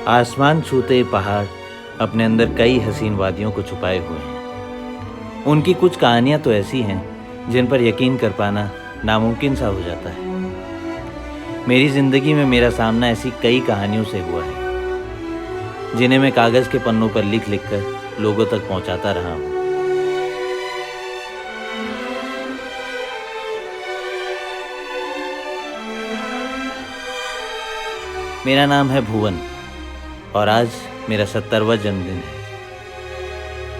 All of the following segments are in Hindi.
आसमान छूते पहाड़ अपने अंदर कई हसीन वादियों को छुपाए हुए हैं। उनकी कुछ कहानियां तो ऐसी हैं जिन पर यकीन कर पाना नामुमकिन सा हो जाता है। मेरी ज़िंदगी में मेरा सामना ऐसी कई कहानियों से हुआ है जिन्हें मैं कागज़ के पन्नों पर लिख लिख कर लोगों तक पहुंचाता रहा हूं। मेरा नाम है भुवन और आज मेरा 70वां जन्मदिन है।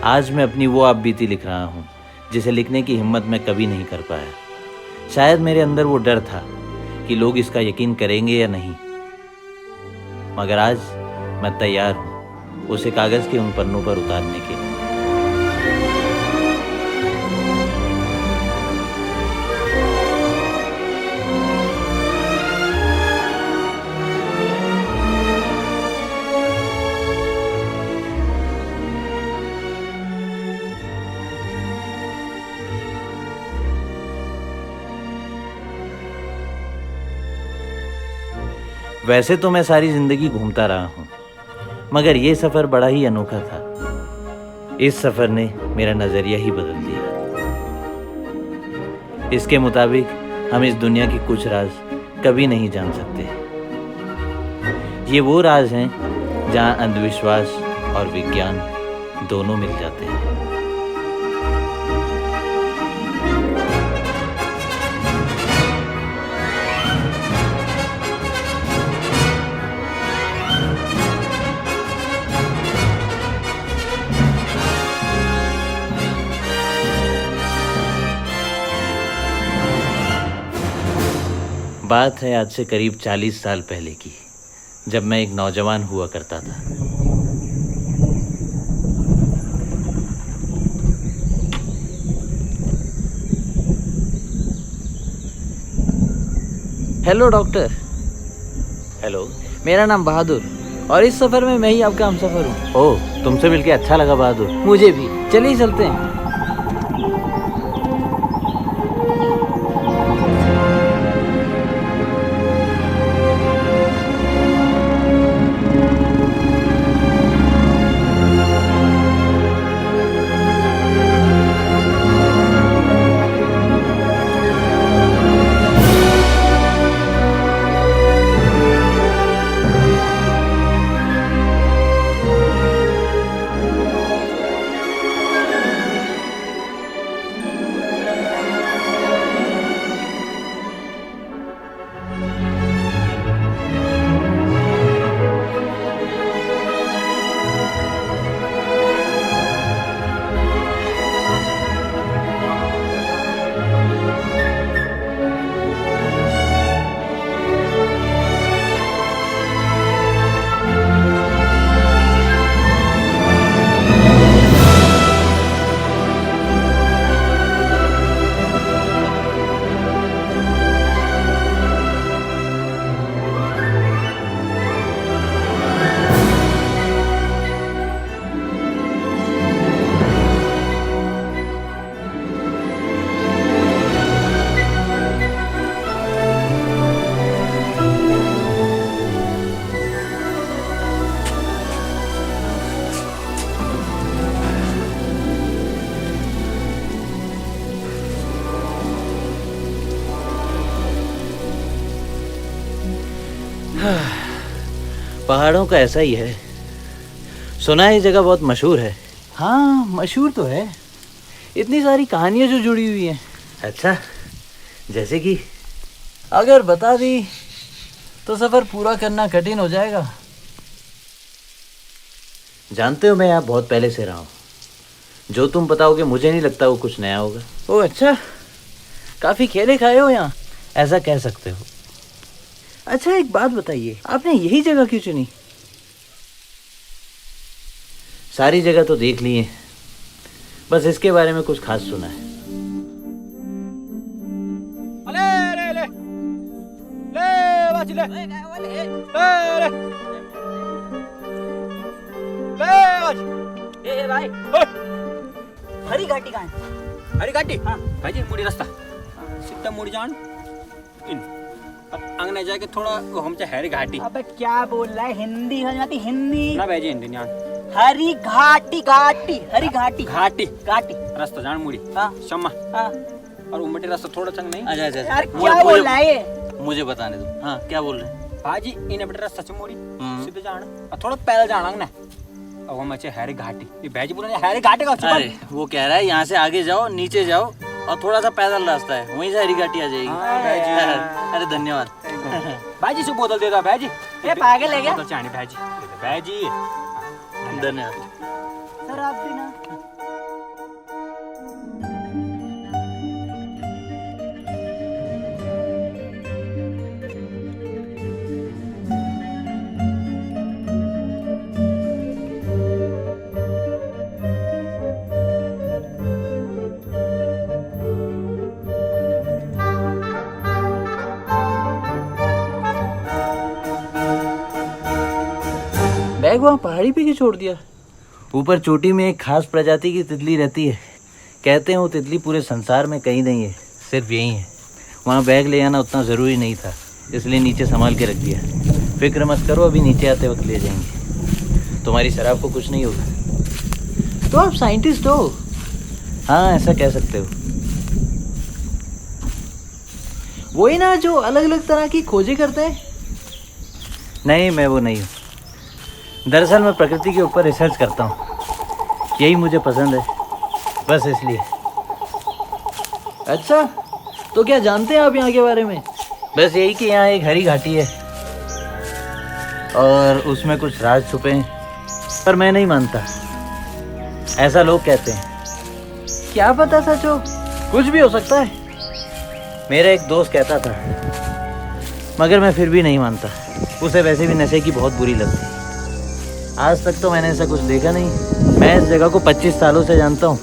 आज मैं अपनी वो आपबीती लिख रहा हूँ जिसे लिखने की हिम्मत मैं कभी नहीं कर पाया। शायद मेरे अंदर वो डर था कि लोग इसका यकीन करेंगे या नहीं, मगर आज मैं तैयार हूँ उसे कागज़ के उन पन्नों पर उतारने के लिए। वैसे तो मैं सारी ज़िंदगी घूमता रहा हूँ, मगर ये सफ़र बड़ा ही अनोखा था। इस सफ़र ने मेरा नज़रिया ही बदल दिया। इसके मुताबिक हम इस दुनिया के कुछ राज कभी नहीं जान सकते। ये वो राज हैं जहाँ अंधविश्वास और विज्ञान दोनों मिल जाते हैं। बात है आज से करीब 40 साल पहले की, जब मैं एक नौजवान हुआ करता था। Hello doctor. हेलो। मेरा नाम बहादुर और इस सफ़र में मैं ही आपका हमसफ़र हूँ। ओह, तुमसे मिलके अच्छा लगा बहादुर। मुझे भी। चलिए चलते हैं। पहाड़ों का ऐसा ही है। सुना है ये जगह बहुत मशहूर है। हाँ, मशहूर तो है। इतनी सारी कहानियाँ जो जुड़ी हुई हैं। अच्छा, जैसे कि? अगर बता दी तो सफ़र पूरा करना कठिन हो जाएगा। जानते हो, मैं यहाँ बहुत पहले से रहा हूँ। जो तुम बताओगे मुझे नहीं लगता वो कुछ नया होगा। ओह अच्छा, काफ़ी खेले खाए हो यहाँ। ऐसा कह सकते हो। अच्छा, एक बात बताइए, आपने यही जगह क्यों चुनी? सारी जगह तो देख ली है, बस इसके बारे में कुछ खास सुना है। भाई, हरी घाटी कहाँ है? हरी घाटी? हाँ भाई जी, मुड़ी रास्ता सिट्टा मुड़ी जान इन अंगने जाके थोड़ा हमसे हरी घाटी अबे क्या बोल रहा है? हिंदी समझ आती? हिंदी ना भेजे हिंदी न्यान हरी घाटी घाटी हरी घाटी घाटी घाटी। रास्ता जान मुड़ी हाँ शम्मा हाँ और उमटे रास्ता थोड़ा चंग नहीं अच्छा अच्छा यार अच्छा। क्या बोल रहा है ये? मुझे बताने दो। हाँ क्या बोल रहे हैं? भाजी इन्हें बेटे रास्ता से मोड़ी सीधे जाना और थोड़ा पैदल जाना ना अब हम अच्छे हरी घाटी ये भेजी बोला हरी घाटी का अरे वो कह रहा है यहाँ से आगे जाओ, नीचे जाओ और थोड़ा सा पैदल रास्ता है, वहीं से हरी घाटी आ जाएगी। हाँ, भाई अरे धन्यवाद। भाजी से बोतल दे दो भाजी ये पागल है क्या? बोतल चाणी भाजी भाजी धन्यवाद। सर आप भी ना बैग वहाँ पहाड़ी पे क्यों छोड़ दिया? ऊपर चोटी में एक खास प्रजाति की तितली रहती है। कहते हैं वो तितली पूरे संसार में कहीं नहीं है, सिर्फ यहीं है। वहाँ बैग ले आना उतना ज़रूरी नहीं था, इसलिए नीचे संभाल के रख दिया। फिक्र मत करो, अभी नीचे आते वक्त ले जाएंगे। तुम्हारी शराब को कुछ नहीं होगा। तो आप साइंटिस्ट हो? हाँ ऐसा कह सकते हो। वही ना जो अलग अलग तरह की खोजें करते हैं? नहीं, मैं वो नहीं हूँ। दरअसल मैं प्रकृति के ऊपर रिसर्च करता हूँ, यही मुझे पसंद है, बस इसलिए। अच्छा, तो क्या जानते हैं आप यहाँ के बारे में? बस यही कि यहाँ एक हरी घाटी है और उसमें कुछ राज छुपे हैं, पर मैं नहीं मानता। ऐसा लोग कहते हैं। क्या पता सच हो, कुछ भी हो सकता है। मेरा एक दोस्त कहता था, मगर मैं फिर भी नहीं मानता। उसे वैसे भी नशे की बहुत बुरी लत थी। आज तक तो मैंने ऐसा कुछ देखा नहीं। मैं इस जगह को 25 सालों से जानता हूँ।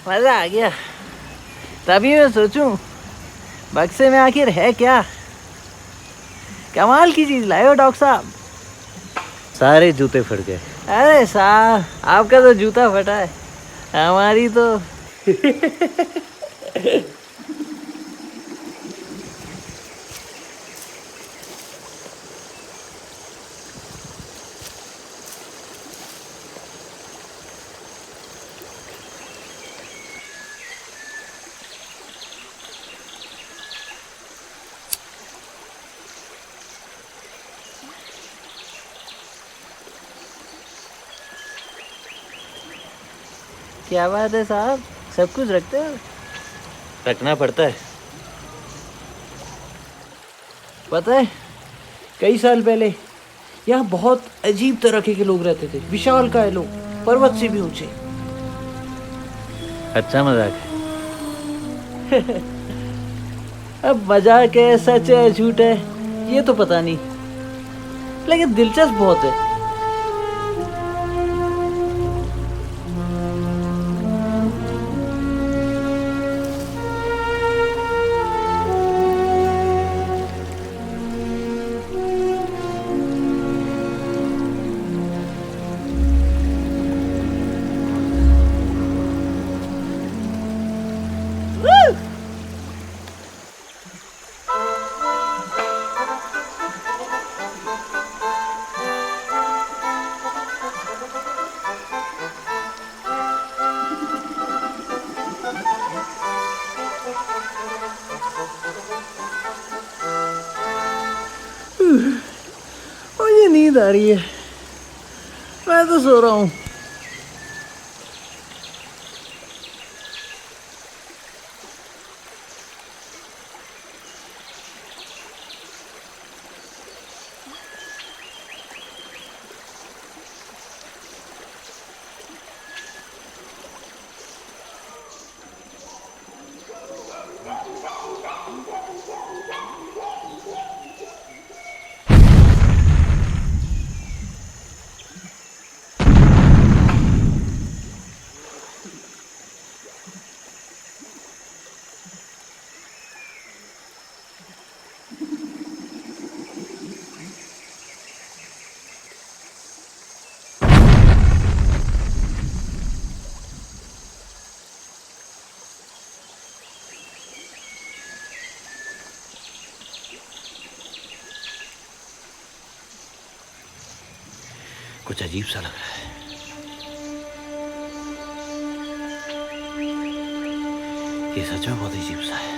मज़ा आ गया। तभी मैं सोचूं बक्से में आखिर है क्या। कमाल की चीज़ लाए हो डॉक्टर साहब। सारे जूते फट गए। अरे साहब, आपका तो जूता फटा है, हमारी तो क्या बात है साहब, सब कुछ रखते हो? रखना पड़ता है। पता है, कई साल पहले यहाँ बहुत अजीब तरह के लोग रहते थे। विशालकाय लोग, पर्वत से भी ऊंचे। अच्छा मजाक है। अब मजाक है, सच है, झूठ है, ये तो पता नहीं, लेकिन दिलचस्प बहुत है। मुझे नींद आ रही है, मैं तो सो रहा हूँ। कुछ अजीब सा लग रहा है। ये सच में बहुत अजीब सा है।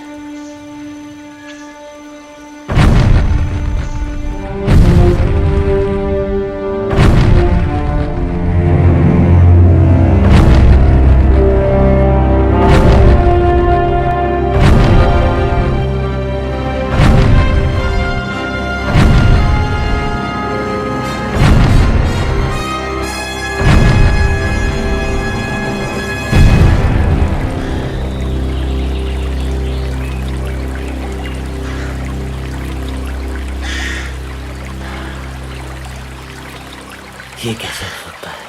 ये कैसे हो सकता है?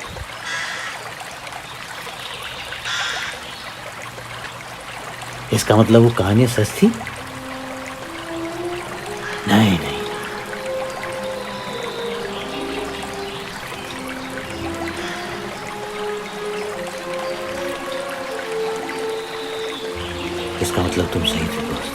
इसका मतलब वो कहानी सच थी? नहीं नहीं, इसका मतलब तुम सही थे दोस्त।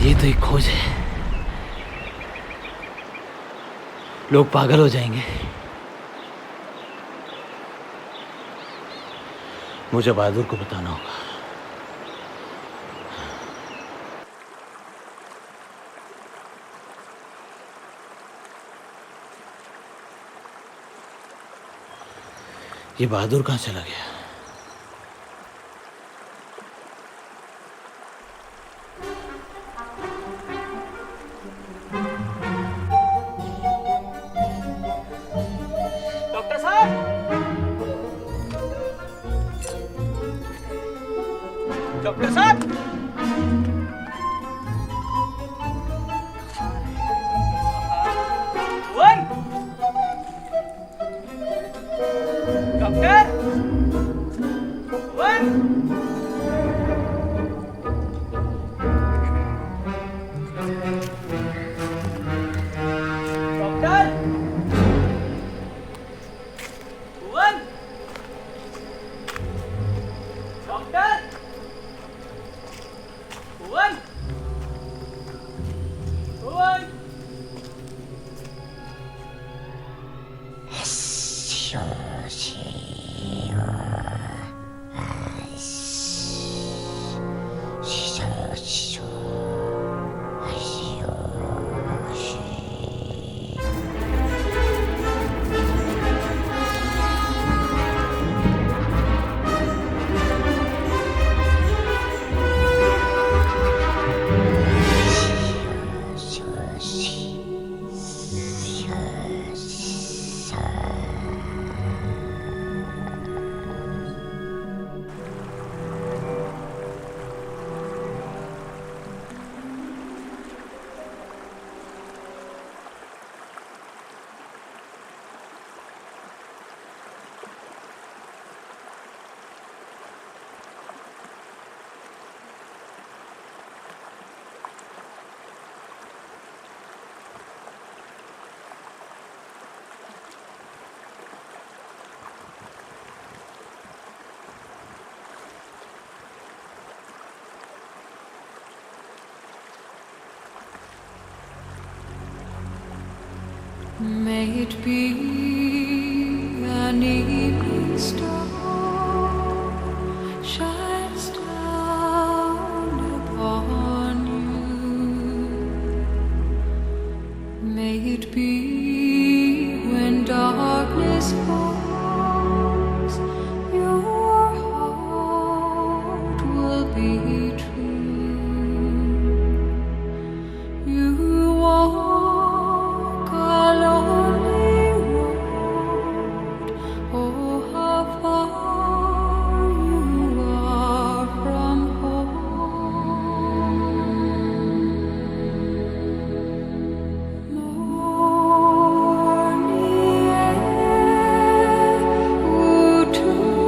ये तो एक खोज है। लोग पागल हो जाएंगे। मुझे बहादुर को बताना होगा। ये बहादुर कहाँ चला गया? डॉक्टर साहब, डॉक्टर साहब, one, doctor, one, doctor, one, doctor, one, one. May it be an evening star shines down upon you. May it be when darkness falls, your heart will be true. You walk a lonely road, oh how far you are from home. Morning air, oh truly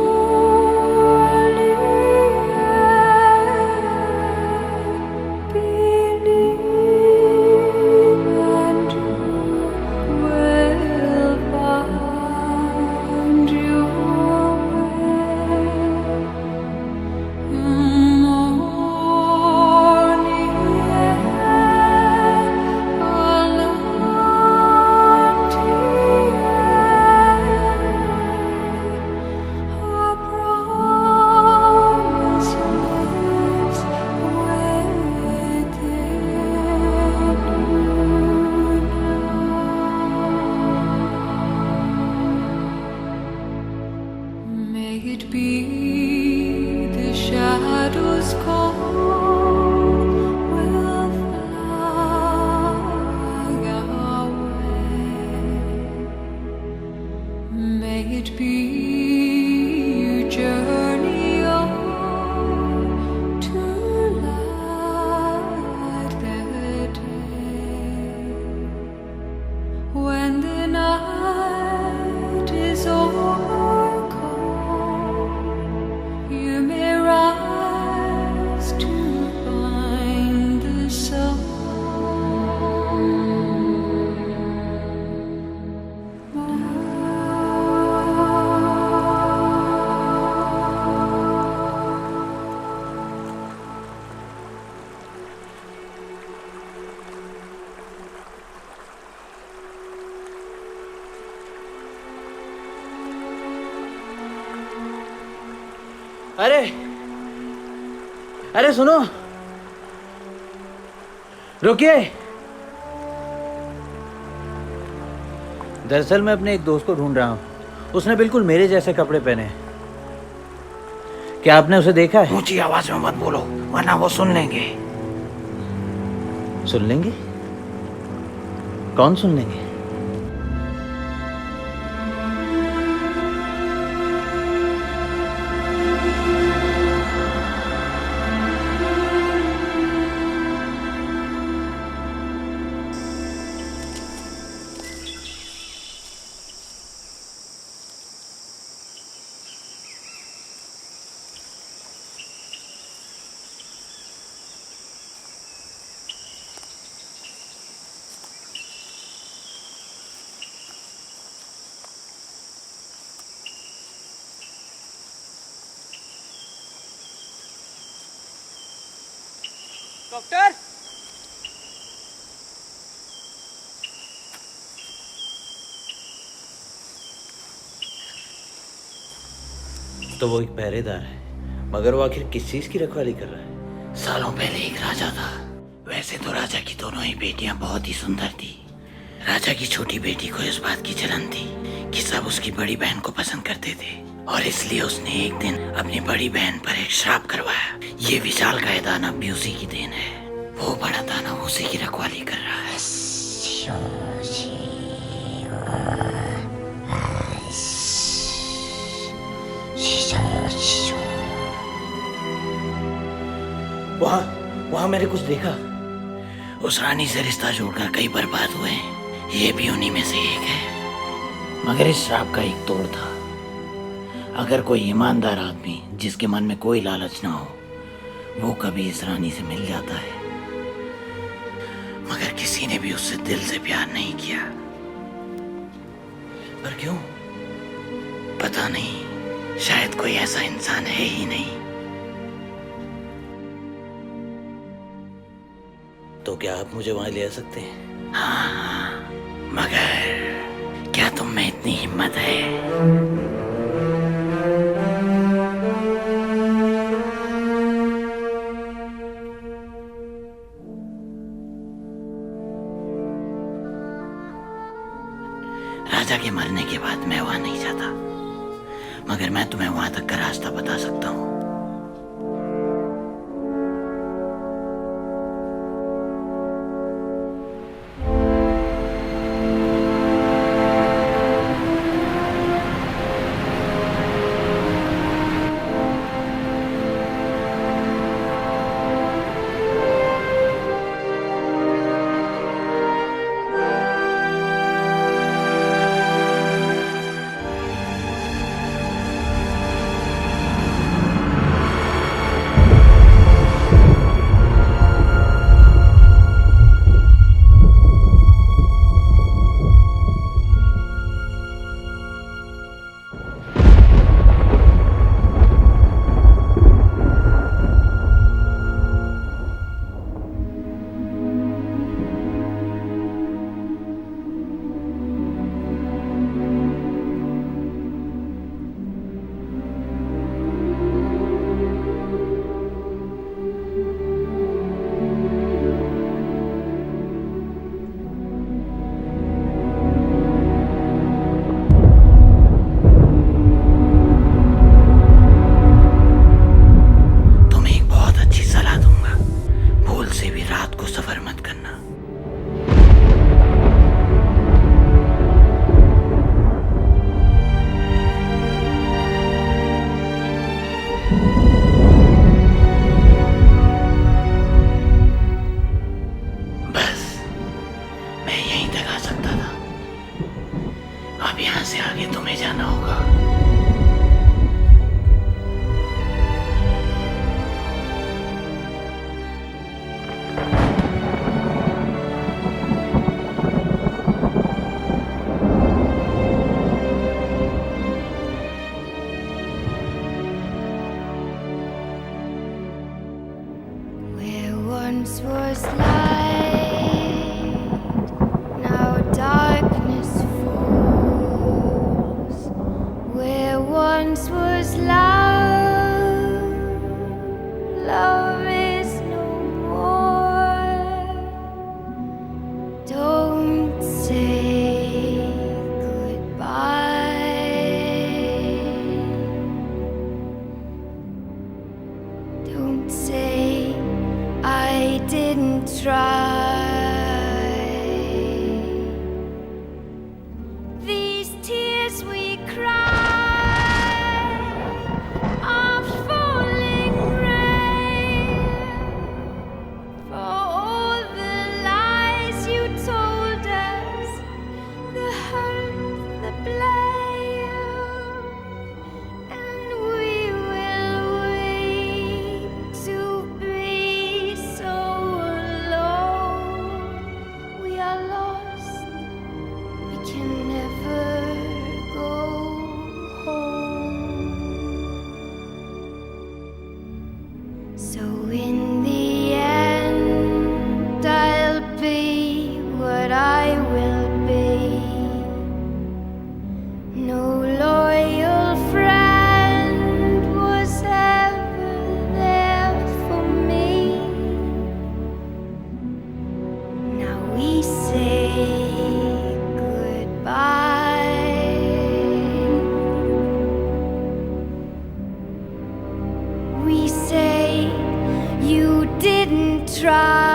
believe and you will find your way. Morning air, our promise lives within you. May it be the shadows call will fly away. May it be you journey on to light the day. When the night is overcome, you may rise to find the sun. अरे अरे सुनो, रुकिए। दरअसल मैं अपने एक दोस्त को ढूंढ रहा हूँ। उसने बिल्कुल मेरे जैसे कपड़े पहने हैं। क्या आपने उसे देखा है? ऊंची आवाज में मत बोलो वरना वो सुन लेंगे। सुन लेंगे? कौन सुन लेंगे? डॉक्टर तो वो एक पहरेदार है, मगर वो आखिर किस चीज की रखवाली कर रहा है? सालों पहले एक राजा था। वैसे तो राजा की दोनों ही बेटियां बहुत ही सुंदर थी। राजा की छोटी बेटी को इस बात की जलन थी कि सब उसकी बड़ी बहन को पसंद करते थे और इसलिए उसने एक दिन अपनी बड़ी बहन पर एक श्राप करवाया। ये विशाल का दानव भी उसी की देन है। वो बड़ा दानव उसी की रखवाली कर रहा है। वहाँ मैंने कुछ देखा। उस रानी से रिश्ता जोड़कर कई बर्बाद हुए हैं। ये भी उन्हीं में से एक है। मगर इस श्राप का एक तोड़ था। अगर कोई ईमानदार आदमी जिसके मन में कोई लालच ना हो, वो कभी इस रानी से मिल जाता है। मगर किसी ने भी उससे दिल से प्यार नहीं किया। पर क्यों? पता नहीं, शायद कोई ऐसा इंसान है ही नहीं। तो क्या आप मुझे वहां ले आ सकते हैं? हाँ, मगर क्या तुम में इतनी हिम्मत है? राजा के मरने के बाद मैं वहां नहीं जाता, मगर मैं तुम्हें वहां तक का रास्ता बता सकता हूँ। अब यहाँ से आगे तुम्हें जाना होगा। Where once was light, now darkness falls. Where once was love, love is no more. Don't say goodbye. Don't say I didn't try. These tears we cry are falling rain for all the lies you told us, the hurt, the blame, and we will wait to be so alone. We are lost, we can never go home. So in the end, I'll be what I will be. No loyal friend was ever there for me. Now we say goodbye. We say you didn't try.